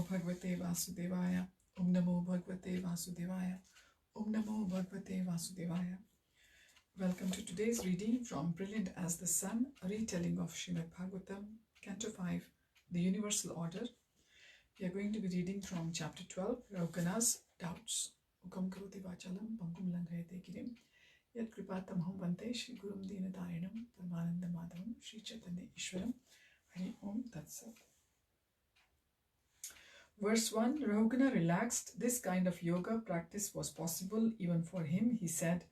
Bhagavate Vasudevaya. Om Namo Bhagavate Vasudevaya. Om Namo Bhagavate Vasudevaya. Welcome to today's reading from Brilliant as the Sun, a retelling of Srimad Bhagavatam Canto 5, the Universal Order. We are going to be reading from chapter 12, Rahugana's Doubts. Ukam karoti vachalam pangum langhayate girim yat kripatamaham vante Shri Gurum Deenadayanam Parmananda Madhavam Shri Chaitanya Ishwaram Hari Om Tat Sat. Verse 1, Rahugana relaxed. This kind of yoga practice was possible even for him. He said,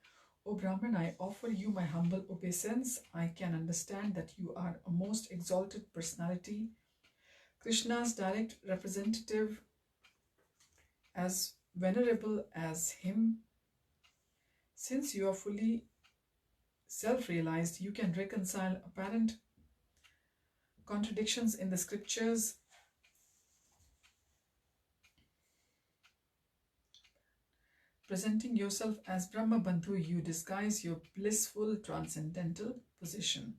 O Brahman, I offer you my humble obeisance. I can understand that you are a most exalted personality, Krishna's direct representative, as venerable as him. Since you are fully self-realized, you can reconcile apparent contradictions in the scriptures. Presenting yourself as Brahma Bandhu, you disguise your blissful transcendental position.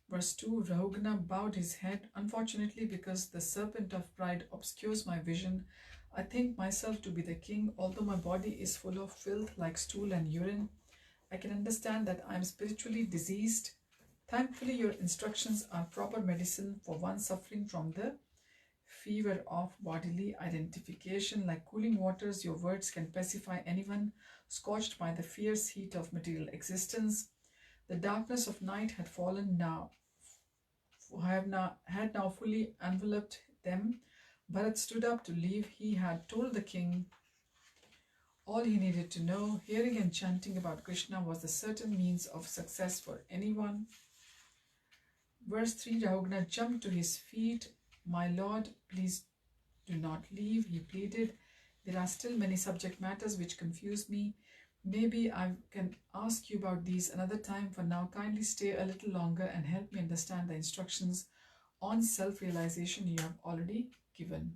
Verse 2, Rahugana bowed his head. Unfortunately, because the serpent of pride obscures my vision, I think myself to be the king. Although my body is full of filth like stool and urine, I can understand that I am spiritually diseased. Thankfully, your instructions are proper medicine for one suffering from the fever of bodily identification. Like cooling waters, your words can pacify anyone scorched by the fierce heat of material existence. The darkness of night had fallen now, had now fully enveloped them. Bharat stood up to leave. He had told the king all he needed to know. Hearing and chanting about Krishna was the certain means of success for anyone. Verse 3, Rahugana jumped to his feet. My lord, please do not leave, he pleaded. There are still many subject matters which confuse me. Maybe I can ask you about these another time. For now, kindly stay a little longer and help me understand the instructions on self-realization you have already given.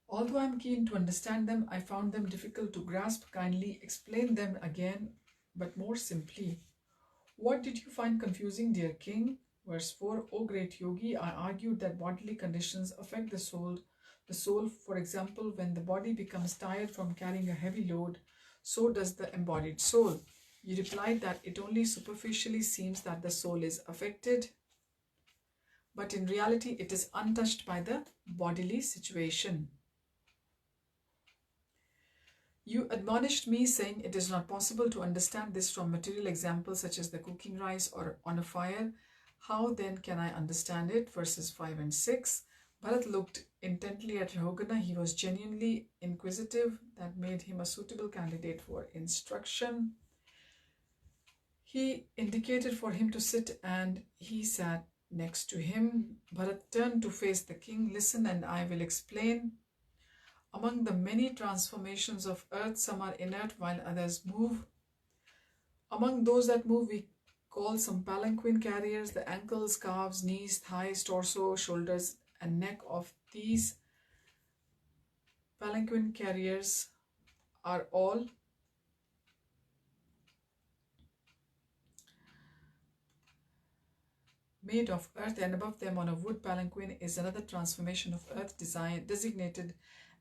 Although I am keen to understand them, I found them difficult to grasp. Kindly explain them again, but more simply. What did you find confusing, dear king? Verse 4, O great yogi, I argued that bodily conditions affect the soul. The soul, for example, when the body becomes tired from carrying a heavy load, so does the embodied soul. You replied that it only superficially seems that the soul is affected, but in reality it is untouched by the bodily situation. You admonished me, saying it is not possible to understand this from material examples such as the cooking rice or on a fire. How then can I understand it? Verses 5 and 6. Bharat looked intently at Rahugana. He was genuinely inquisitive. That made him a suitable candidate for instruction. He indicated for him to sit, and he sat next to him. Bharat turned to face the king. Listen, and I will explain. Among the many transformations of earth, some are inert while others move. Among those that move, we call some palanquin carriers. The ankles, calves, knees, thighs, torso, shoulders, and neck of these palanquin carriers are all made of earth, and above them on a wood palanquin is another transformation of earth designated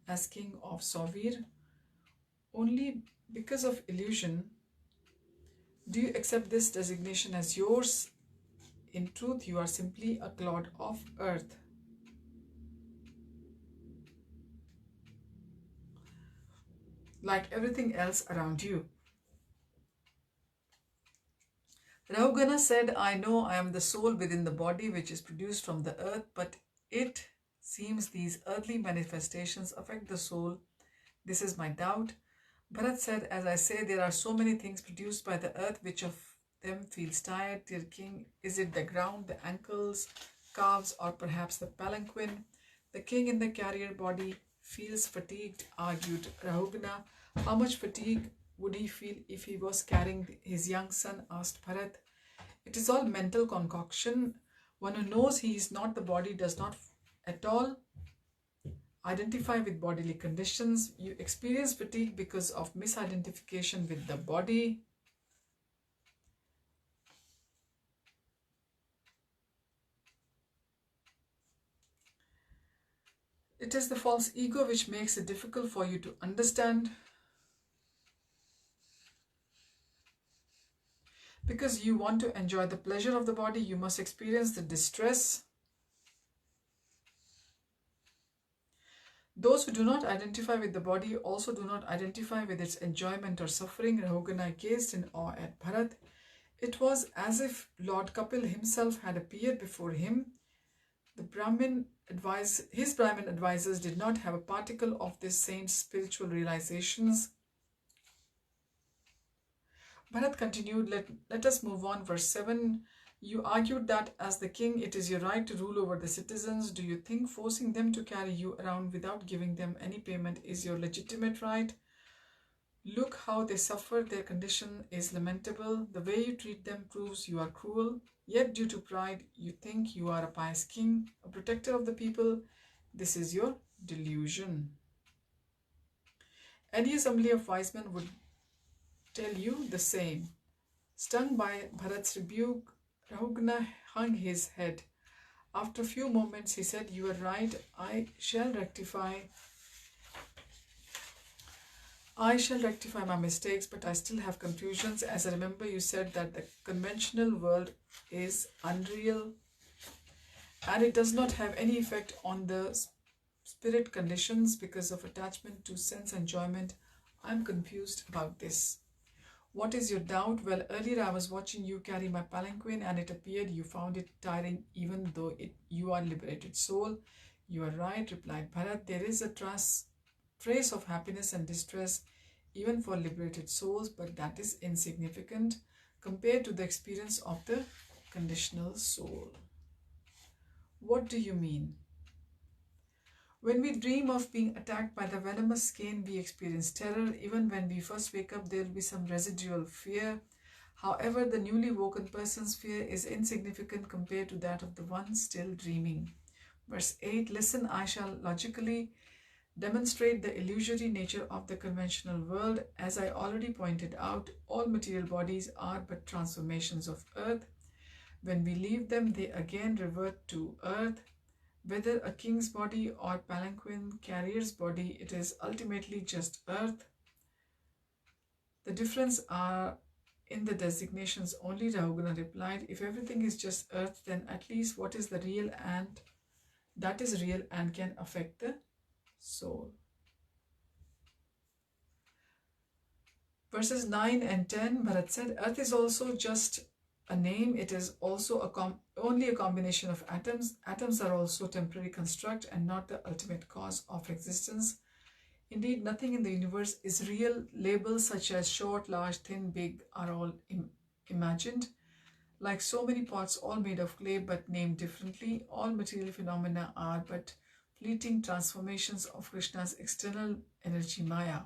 as king of Sauvir. Only because of illusion do you accept this designation as yours. In truth, you are simply a clod of earth. Like everything else around you. Rahugana said, I know I am the soul within the body which is produced from the earth, but it seems these earthly manifestations affect the soul. This is my doubt. Bharat said, as I say, there are so many things produced by the earth. Which of them feels tired, dear king? Is it the ground, the ankles, calves, or perhaps the palanquin? The king in the carrier body feels fatigued, argued Rahugana. How much fatigue would he feel if he was carrying his young son? Asked Bharat. It is all mental concoction. One who knows he is not the body does not at all identify with bodily conditions. You experience fatigue because of misidentification with the body. It is the false ego which makes it difficult for you to understand. Because you want to enjoy the pleasure of the body, you must experience the distress. Those who do not identify with the body also do not identify with its enjoyment or suffering. Rahugana gazed in awe at Bharat. It was as if Lord Kapil himself had appeared before him. His Brahmin advisors did not have a particle of this saint's spiritual realizations. Bharat continued, let us move on. Verse 7. You argued that as the king, it is your right to rule over the citizens. Do you think forcing them to carry you around without giving them any payment is your legitimate right? Look how they suffer. Their condition is lamentable. The way you treat them proves you are cruel. Yet due to pride, you think you are a pious king, a protector of the people. This is your delusion. Any assembly of wise men would tell you the same. Stung by Bharat's rebuke, Rahugana hung his head. After a few moments, he said, you are right. I shall rectify my mistakes, but I still have confusions. As I remember, you said that the conventional world is unreal and it does not have any effect on the spirit conditions because of attachment to sense enjoyment. I'm confused about this. What is your doubt? Well, earlier I was watching you carry my palanquin and it appeared you found it tiring even though you are liberated soul. You are right, replied Bharat. There is a trace of happiness and distress even for liberated souls, but that is insignificant compared to the experience of the conditional soul. What do you mean? When we dream of being attacked by the venomous skein, we experience terror. Even when we first wake up, there will be some residual fear. However, the newly woken person's fear is insignificant compared to that of the one still dreaming. Verse 8, listen, I shall logically demonstrate the illusory nature of the conventional world. As I already pointed out, all material bodies are but transformations of earth. When we leave them, they again revert to earth. Whether a king's body or palanquin carrier's body, it is ultimately just earth. The difference are in the designations only, Rahugana replied. If everything is just earth, then at least what is the real and that is real and can affect the soul. Verses 9 and 10, Bharat said, earth is also just a name. It is also only a combination of atoms. Atoms are also temporary construct and not the ultimate cause of existence. Indeed, nothing in the universe is real. Labels such as short, large, thin, big are all imagined. Like so many pots all made of clay but named differently, all material phenomena are but fleeting transformations of Krishna's external energy Maya.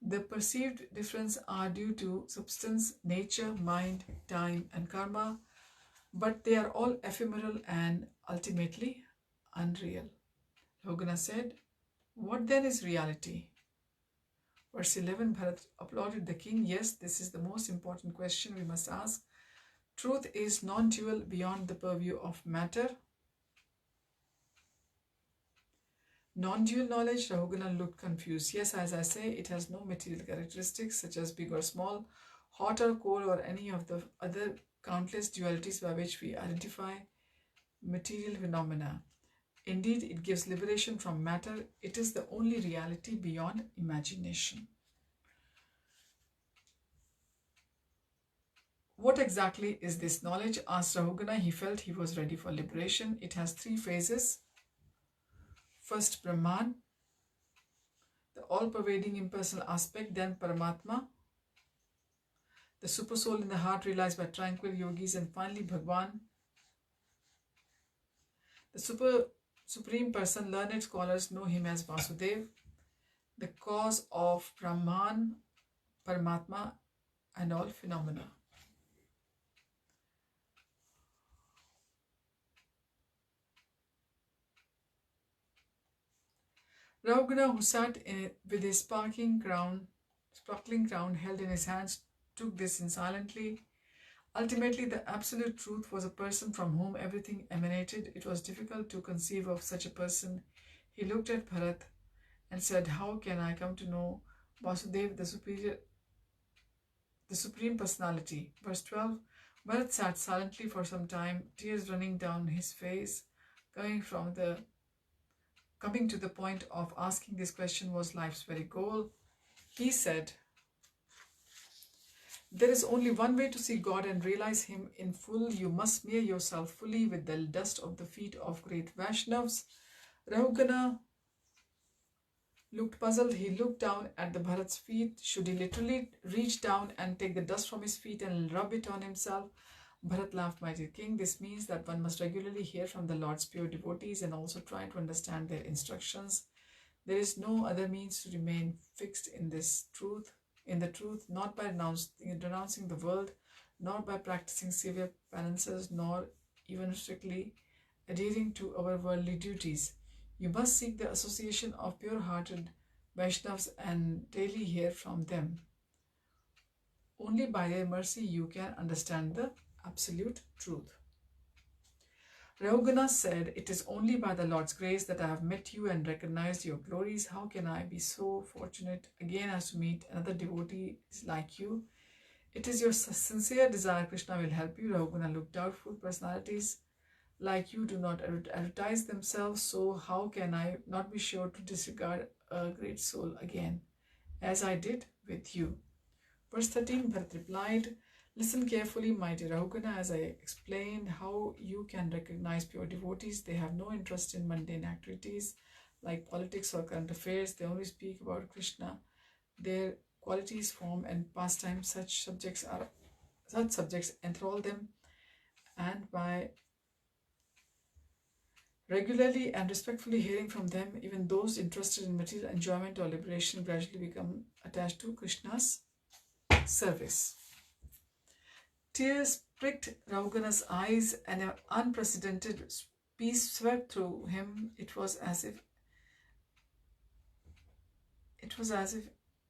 The perceived difference are due to substance, nature, mind, time and karma, but they are all ephemeral and ultimately unreal. Rahugana said, what then is reality? Verse 11, Bharat applauded the king. Yes, this is the most important question we must ask. Truth is non-dual beyond the purview of matter. Non-dual knowledge, Rahugana looked confused. Yes, as I say, it has no material characteristics such as big or small, hot or cold, or any of the other countless dualities by which we identify material phenomena. Indeed, it gives liberation from matter. It is the only reality beyond imagination. What exactly is this knowledge? Asked Rahugana. He felt he was ready for liberation. It has three phases. First, Brahman, the all-pervading impersonal aspect, then Paramatma, the supersoul in the heart realized by tranquil yogis, and finally Bhagwan, the supreme person. Learned scholars know him as Vasudev, the cause of Brahman, Paramatma and all phenomena. Rahugana, who sat with his sparkling crown held in his hands, took this in silently. Ultimately, the absolute truth was a person from whom everything emanated. It was difficult to conceive of such a person. He looked at Bharat and said, "How can I come to know Vasudev, the Supreme Personality?" Verse 12. Bharat sat silently for some time, tears running down his face. Coming to the point of asking this question was life's very goal. He said, "There is only one way to see God and realize Him in full. You must smear yourself fully with the dust of the feet of great Vaishnavas." Rahugana looked puzzled. He looked down at the Bharat's feet. Should he literally reach down and take the dust from his feet and rub it on himself? Bharat laughed, "My dear king, this means that one must regularly hear from the Lord's pure devotees and also try to understand their instructions. There is no other means to remain fixed in the truth, not by renouncing the world, nor by practicing severe penances, nor even strictly adhering to our worldly duties. You must seek the association of pure-hearted Vaishnavas and daily hear from them. Only by their mercy you can understand the absolute truth." Rahugana said, "It is only by the Lord's grace that I have met you and recognized your glories. How can I be so fortunate again as to meet another devotee like you? It is your sincere desire Krishna will help you." Rahugana looked doubtful. "Personalities like you do not advertise themselves, so how can I not be sure to disregard a great soul again, as I did with you?" Verse 13, Bharat replied, "Listen carefully, my dear Rahugana, as I explained how you can recognize pure devotees. They have no interest in mundane activities like politics or current affairs. They only speak about Krishna, their qualities, form, and pastime. Such subjects enthrall them, and by regularly and respectfully hearing from them, even those interested in material enjoyment or liberation gradually become attached to Krishna's service." Tears pricked Rahugana's eyes and an unprecedented peace swept through him. It was as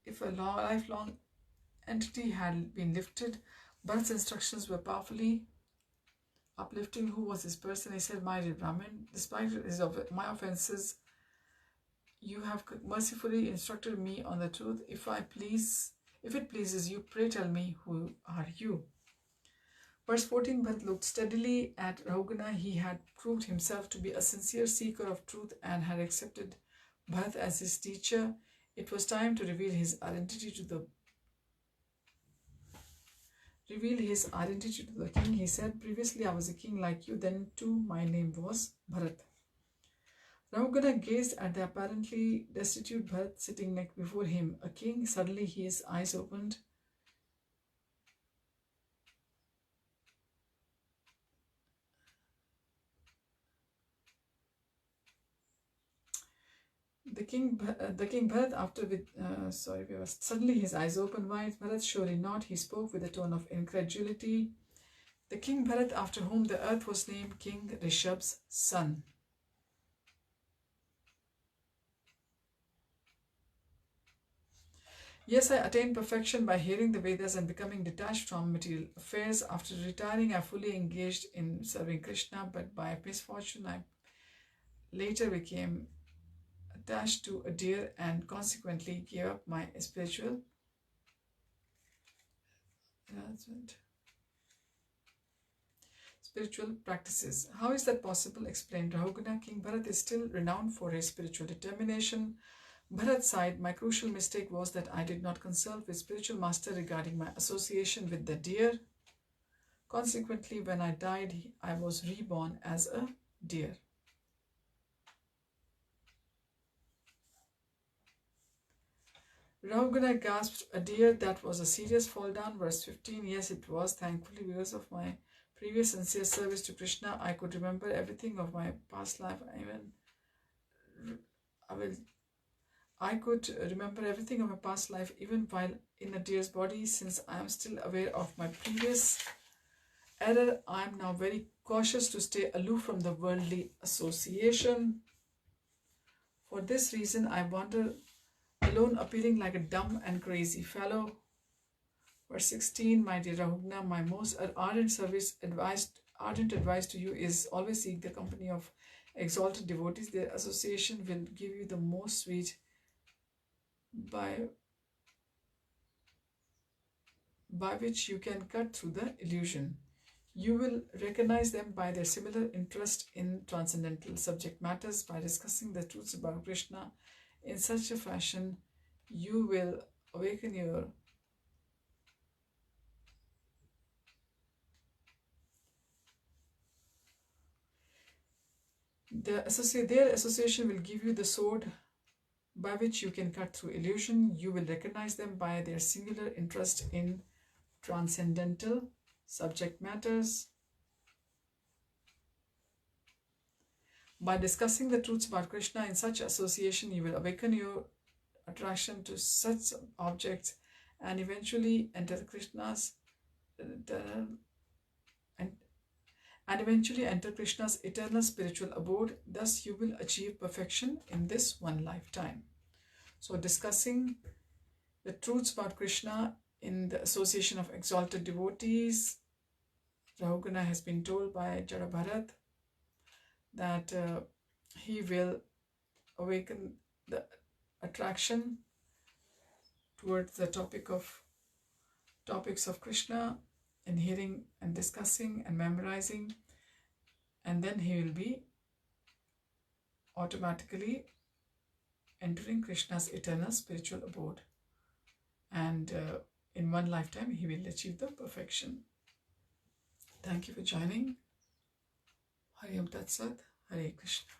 if a lifelong entity had been lifted. Bharat's instructions were powerfully uplifting. Who was this person? He said, "My dear Brahmin, despite my offenses, you have mercifully instructed me on the truth. If it pleases you, pray tell me, who are you?" Verse 14, Bharat looked steadily at Rahugana. He had proved himself to be a sincere seeker of truth and had accepted Bharat as his teacher. It was time to reveal his identity to the king. He said, "Previously I was a king like you, then too my name was Bharat." Rahugana gazed at the apparently destitute Bharat sitting before him, a king. Suddenly his eyes opened. The king Bharat, suddenly his eyes opened wide. "Bharat, surely not," he spoke with a tone of incredulity. "The king Bharat, after whom the earth was named, King Rishabh's son." "Yes, I attained perfection by hearing the Vedas and becoming detached from material affairs. After retiring, I fully engaged in serving Krishna, but by misfortune, I later became attached to a deer and consequently gave up my spiritual practices." "How is that possible?" explained Rahugana. "King Bharat is still renowned for his spiritual determination." Bharat sighed. "My crucial mistake was that I did not consult with spiritual master regarding my association with the deer. Consequently, when I died, I was reborn as a deer." Rahugana gasped. "A deer? That was a serious fall down." Verse 15, "Yes, it was. Thankfully, because of my previous sincere service to Krishna, I could remember everything of my past life. I could remember everything of my past life even while in a deer's body. Since I am still aware of my previous error, I am now very cautious to stay aloof from the worldly association. For this reason, I wander alone, appearing like a dumb and crazy fellow." Verse 16, "My dear Rahugana, my most ardent advice to you is always seek the company of exalted devotees, their association will give you the most sweet by which you can cut through the illusion. You will recognize them by their similar interest in transcendental subject matters. By discussing the truths about Krishna in such a fashion, you will awaken your their association will give you the sword by which you can cut through illusion. You will recognize them by their singular interest in transcendental subject matters. By discussing the truths about Krishna in such association, you will awaken your attraction to such objects and eventually enter Krishna's eternal spiritual abode. Thus, you will achieve perfection in this one lifetime. So, discussing the truths about Krishna in the association of exalted devotees, Rahugana has been told by Jada Bharat that he will awaken the attraction towards the topics of Krishna in hearing and discussing and memorizing, and then he will be automatically entering Krishna's eternal spiritual abode, and in one lifetime he will achieve the perfection. Thank you for joining. Hari Om Tat Sat. Hare Krishna.